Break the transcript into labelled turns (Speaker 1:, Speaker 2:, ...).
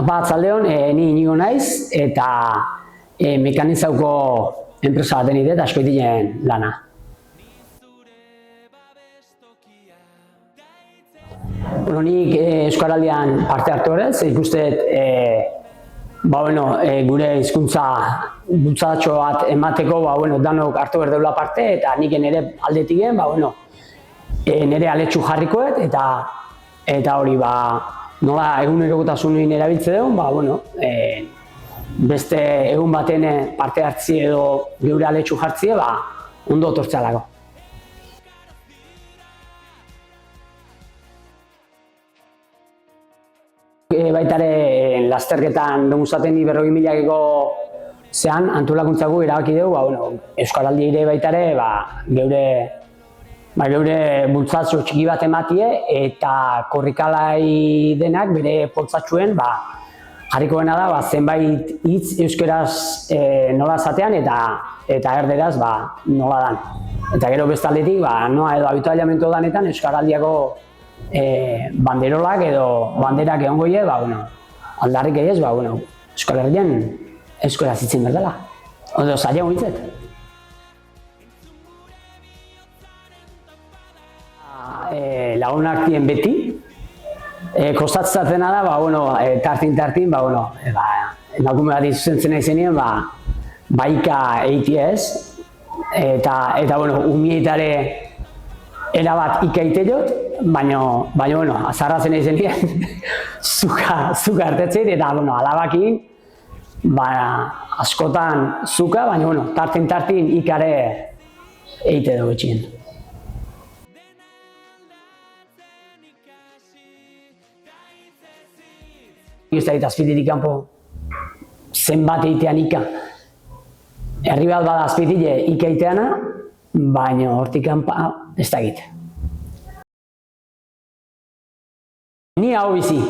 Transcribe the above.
Speaker 1: Apa, atzaldeon, ni Inigo naiz, eta mekanizauko enpresa baten ide, eta asko egiten lana. Bueno, nik Euskaraldian parte hartu ere, ze ikustet gure hizkuntza bultzatxo bat emateko danok hartu behar deula parte, eta nik nire aldetik nire aletxu jarrikoet, eta hori nola egunerokotasunean erabiltze dugu, beste egun baten parte hartzi edo geure aletxu jartzie, ondo tortzealako. Baitare, lasterketan demuzaten 40.000-eko zean, antolakuntzako erabaki dugu, Euskaraldi ere baitare, geure bultzatxo txiki bat ematie, eta korrikalai denak bere poltzatxuen jarrikoena da zenbait hitz euskeraz nola zatean eta erderaz nola dan. Eta gero bestaldetik, noa edo habitualiamento danetan Euskaraldiako banderolak edo banderak egon goie, aldarrik egiz, Euskal Herrian euskaraz hitzen berdela. Ondo, zaila hitzet. Lagunak dien beti, kostatzatena da, tartin, emakume bat izuzentzen nahi zenien, baika eities, eta umietare erabat ikaiteliot, baina azarrazen nahi zenien, zuka hartetzeit, eta alabakin, askotan zuka, baina tartin ikare eite dugu etxien. Ez da azpititik kanpo zenbat eitean ika. Herri bat bada azpitile ika eiteana, baina hortik kanpo ez da egite. Ni hau bizi.